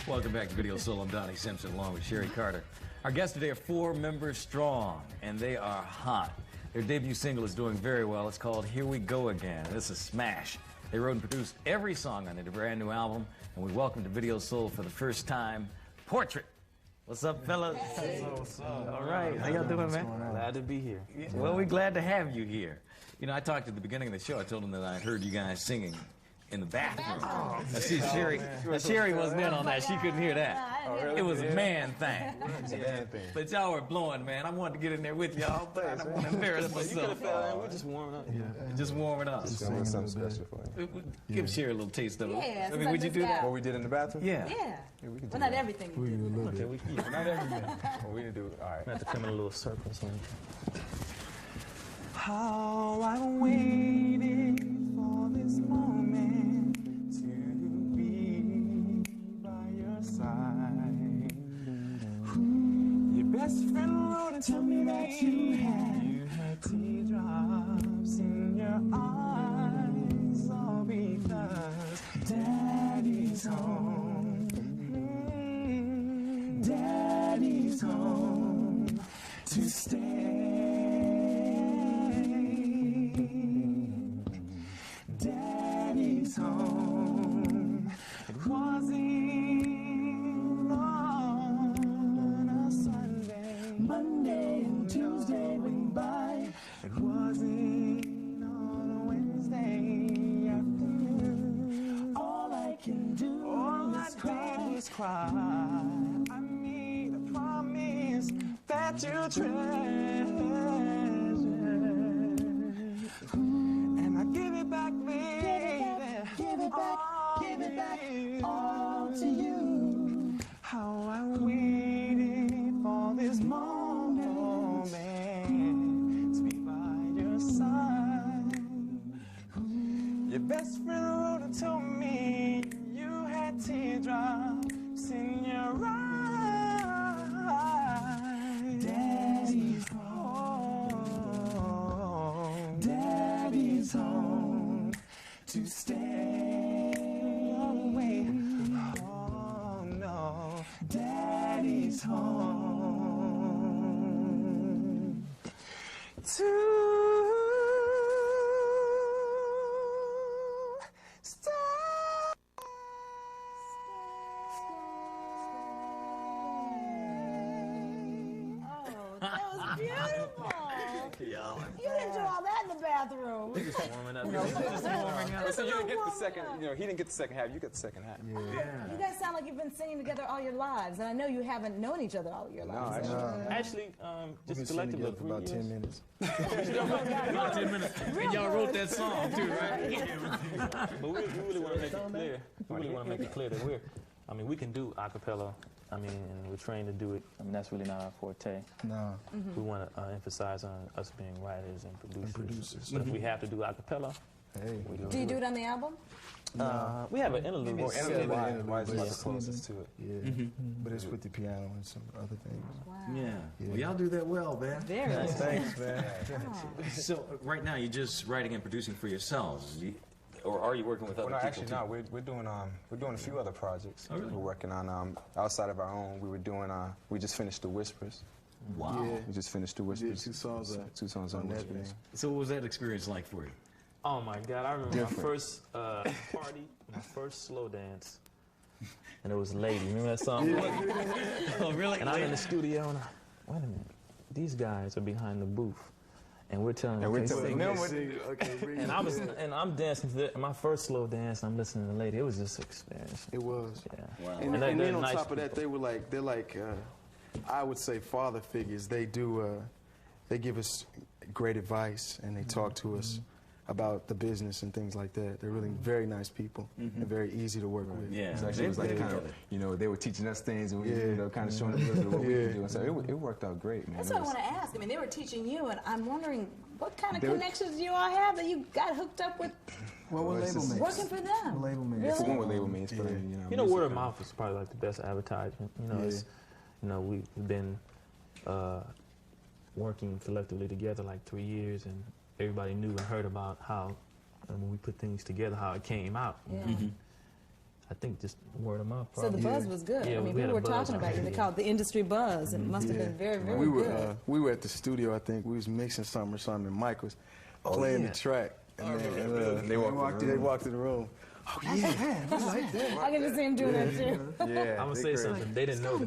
Welcome back to Video Soul. I'm Donnie Simpson along with Sherry Carter. Our guests today are 4 members strong, and they are hot. Their debut single is doing very well. It's called Here We Go Again, and it's a smash. They wrote and produced every song on their brand new album, and we welcome to Video Soul for the first time, Portrait. What's up, fellas? Hey. What's up? All right. How y'all doing, man? Glad to be here. Yeah. Well, we're glad to have you here. You know, I talked at the beginning of the show. I told them that I heard you guys singing in the bathroom. Now, see, Sherry wasn't in on that. She couldn't hear that. Oh, really? It was a man thing. Yeah. But y'all were blowing, man. I wanted to get in there with y'all, but I don't want to embarrass myself. You could have fell in. We're just warming up. Yeah. Just warming up. Just doing something special for you. Give Sherry a little taste of it. Yeah, I mean, would you do that? What we did in the bathroom? Yeah. Yeah. We can do Well, not that. everything you did. Okay, not everything. Well, we didn't do it. All right. We have to come in a little circle. So. How I'm waiting for this moment to be by your side. Your best friend wrote and told me that you had teardrops in your eyes, all because Daddy's home. Daddy's home to stay. Daddy's home. It wasn't on a Sunday. Monday and Tuesday went by. It wasn't on a Wednesday afternoon. All I can do is cry. I made a promise that you'll treasure. And I give it back, baby. Give it back, all to you. How I waited for this moment to be by your side. Your best friend wrote and told me you had teardrops in your eyes. Daddy's home. Daddy's home to stay away. Oh no, Daddy's home to stay. Beautiful. You didn't do all that in the bathroom. Just warming up. So you didn't get the second, he didn't get the second half, you get the second half. Yeah. You guys sound like you've been singing together all your lives, and I know you haven't known each other all your lives. Actually, just collectively for about 10 minutes. About 10 minutes. And y'all wrote that song, too, right? But we really want to make it clear. We really want to make it clear that we can do a cappella. And we're trained to do it. That's really not our forte. No. We want to emphasize on us being writers and producers. But if we have to do a cappella, we Do you do it on the album? we have an interlude. Why is it the closest to it? Yeah. But it's with the piano and some other things. Wow. Yeah. Well, y'all do that well, man. Very nice. Thanks, man. So, right now, you're just writing and producing for yourselves. Or are you working with other Well, no, people, actually, too? no. We're doing a few other projects. Oh, really? We're working on outside of our own. We just finished The Whispers. Wow. Yeah. We just finished The We Whispers. did 2 songs on that Whispers. thing. So what was that experience like for you? Oh my God! I remember my first party, my first slow dance, and it was "Lady." Remember that song? Oh, really? And I'm in the studio, and wait a minute, these guys are behind the booth, and we're telling them, and I'm dancing to my first slow dance. And I'm listening to the lady. It was just an experience. It was. Yeah. Wow. And they're then on nice top of that, people. they're like, I would say father figures. They give us great advice, and they talk to us about the business and things like that. They're really very nice people and very easy to work with. Yeah. So actually, it was like kind of, they were teaching us things and we, kind of showing us a little bit of what we could do. And so it worked out great, man. That's what I want to ask. I mean, they were teaching you, and I'm wondering what kind of connections do you all have that you got hooked up with Well, what label mates? working for them? What label mates? Really? For one with label mates, but Word of mouth is probably like the best advertisement. We've been working collectively together like 3 years, and everybody knew and heard about how when we put things together, how it came out. Yeah. I think just word of mouth. So Probably. the buzz was good. Yeah, I mean, we had people a were buzz talking about you. They already, called it the industry buzz. It must have been very, very good. We were at the studio, I think. We was mixing something or something, and Mike was playing the track. And then, they walked in the room. Oh, yeah, man, we like that. I can just see him doing that, too. Yeah. I'm going to say something. They didn't know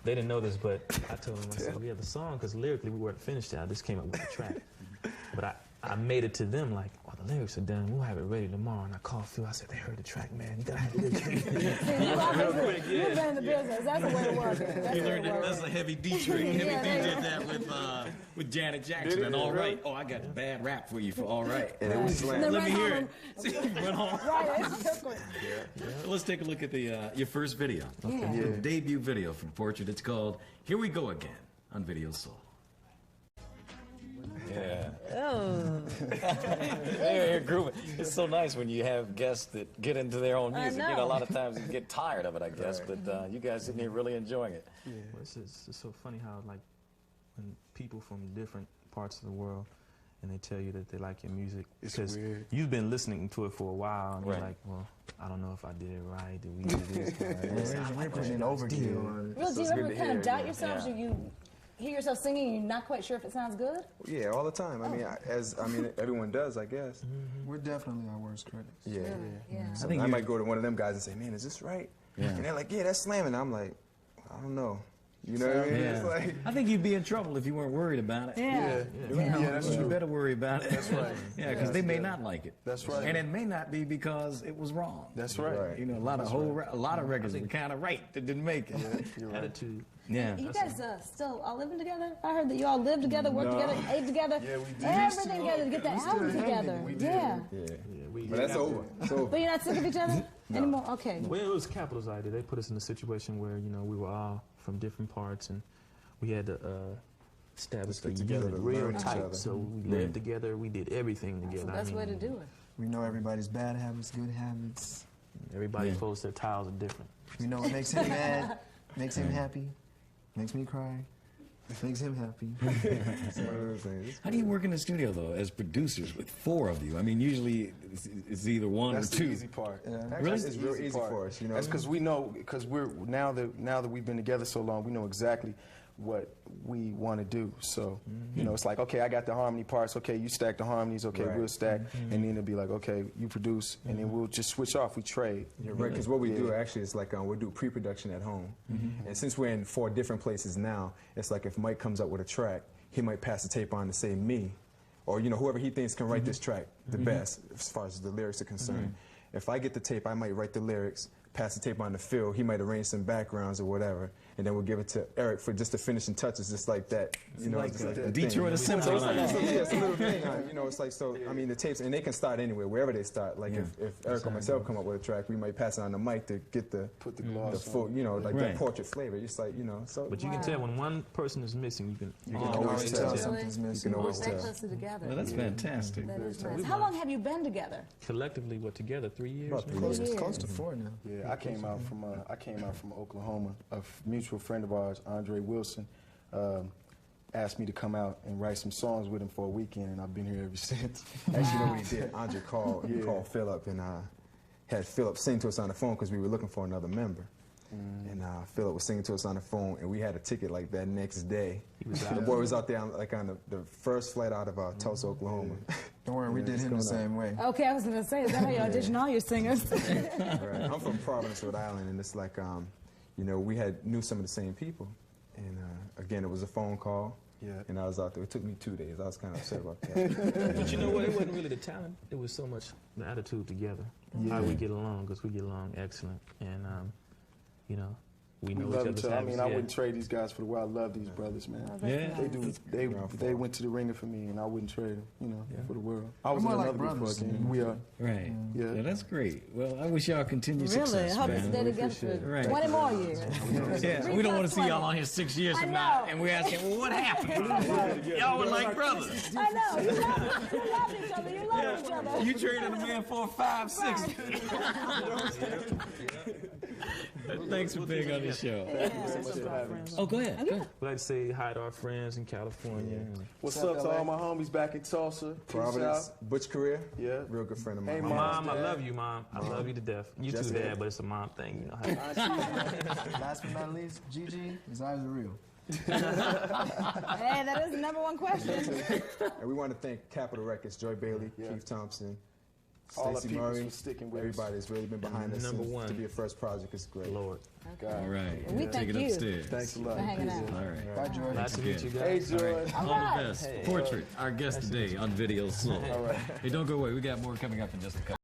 They didn't know this, but I told them, I said, we had the song, because lyrically we weren't finished yet. I just came up with the track. But I made it to them like, oh, the lyrics are done. We'll have it ready tomorrow. And I called Phil. I said, they heard the track, man. You got to have the lyrics ready. You've been in the business. That's the way it works. That's a heavy D trick. Heavy D did that with Janet Jackson and All Right. Oh, I got a bad rap for you for All Right. And it was slam. Let me hear it. See, went home. Right, it's different. Let's take a look at your first video. Okay. Your debut video from Portrait. It's called Here We Go Again on Video Soul. Yeah. Oh. They're grooving. It's so nice when you have guests that get into their own music. I You know. know, a lot of times you get tired of it, I guess, but you guys sitting here really enjoying it. Well, it's so funny how, like, when people from different parts of the world, and they tell you that they like your music, It's because weird. you've been listening to it for a while, and Right. you're like, well, I don't know if I did it right. Did we do this right? We're putting overkill. Really, do you ever kind of doubt yourself? Do you hear yourself singing and you're not quite sure if it sounds good? Yeah, all the time. I mean, everyone does, I guess. We're definitely our worst critics. Yeah. Yeah. So I might go to one of them guys and say, man, is this right? And they're like, yeah, that's slamming. I'm like, I don't know. You know what I mean? Yeah. It's like, I think you'd be in trouble if you weren't worried about it. Yeah. That's You true. better worry about it. That's right. Yeah, because they may not like it. That's right. And it may not be because it was wrong. That's right. You know, a lot of records were kind of right that didn't make it. You're right. Attitude. Yeah. You guys still all living together? I heard that you all lived together, worked together, ate together, Yeah, we did. everything together to get the album together. Yeah. but that's over. So But you're not sick of each other anymore? Okay. Well, it was Capital's idea. They put us in a situation where, you know, we were all from different parts, and we had to establish Stick the together unit to real learn each tight. other. So we lived together. We did everything That's the together. best way to do it. We know everybody's bad habits, good habits. Everybody folds their tiles are different. We know what makes him mad, makes him happy, makes me cry, makes him happy. it's one of those things. How do you work in the studio, though, as producers with four of you? I mean, usually it's either one That's or two. the easy part. Actually, it's real easy part. for us, you know. That's because we know, because we're now that we've been together so long, we know exactly what we want to do. So, you know, it's like, okay, I got the harmony parts. Okay, you stack the harmonies. Okay, Right. we'll stack, and then it'll be like, okay, you produce, and then we'll just switch off. We trade. You're right, because what we do actually is like we'll do pre-production at home. And since we're in 4 different places now, it's like if Mike comes up with a track, he might pass the tape on to say me, or you know whoever he thinks can write this track the best as far as the lyrics are concerned. If I get the tape, I might write the lyrics, pass the tape on to Phil. He might arrange some backgrounds or whatever, and then we'll give it to Eric for just the finishing touches, just like that. You know, Like just like the that Detroit thing. Assembly So line. it's a little thing. You know, it's like so. I mean, the tapes, and they can start anywhere, wherever they start. Like if Eric or myself come up with a track, we might pass it on to Mike to get the Put the gloss the full, you know, like Right. that portrait flavor. It's like, you know, so. But you can tell when one person is missing, you can always tell. Really? Something's missing. You can always Stay tell. closer together. Well, that's fantastic. That is nice. How long have you been together? collectively, what, together 3 years? About 3 maybe? years. It's close to 4 now. Yeah, I came out from Oklahoma. A mutual friend of ours, Andre Wilson, asked me to come out and write some songs with him for a weekend, and I've been here ever since. Actually, you know what he did? Andre called Philip and had Philip sing to us on the phone because we were looking for another member. And Philip was singing to us on the phone, and we had a ticket like that next day. The boy was out there on the first flight out of Tulsa, Oklahoma. Don't worry, we did him the same way. Okay, I was going to say, is that how you audition all your singers? Right. I'm from Providence, Rhode Island, and it's like, you know, we knew some of the same people. And again, it was a phone call. Yeah. And I was out there. It took me 2 days. I was kind of upset about that. But you know what? It wasn't really the talent. It was so much the attitude together. How we get along, because we get along excellent. And, you know, we know We each love other's each other. I habits. mean, I wouldn't trade these guys for the world. I love these brothers, man. Yeah. They do. They went to the ringer for me, and I wouldn't trade them, you know, for the world. I was We're in more another like group brothers. for a game. We are. Right. Yeah. Yeah, that's great. Well, I wish y'all continued Really? success, I hope you man. stay together for Right. 20 more years. Yeah, we don't want to see y'all on here 6 years I from now, know. and we're asking, well, what happened? Y'all were like brothers. I know. You love each other. You love You traded a man for a 5'6". Thanks for being on the show. Oh, go ahead. Go ahead. We'd like to say hi to our friends in California. What's up to all my homies back in Tulsa? Providence, Butch Career. Yeah. Real good friend of mine. Hey, Mom, I love you, Mom. I love you to death. You too, Dad, but it's a mom thing. You know how. Last but not least, Gigi, his eyes are real. Hey, that is the #1 question. And we want to thank Capitol Records, Joy Bailey, Keith Thompson, All the Stacey people Murray, for sticking with us. everybody's really been behind us. Number and one. To be a first project is great. Lord. All right. We Take thank it you. upstairs. Thanks a lot. For hanging out. All right. Bye, Joy. Nice to meet you Hey, guys. Joy. All the best. Portrait, our guest today on Video Soul. All right. Hey, don't go away. We got more coming up in just a couple.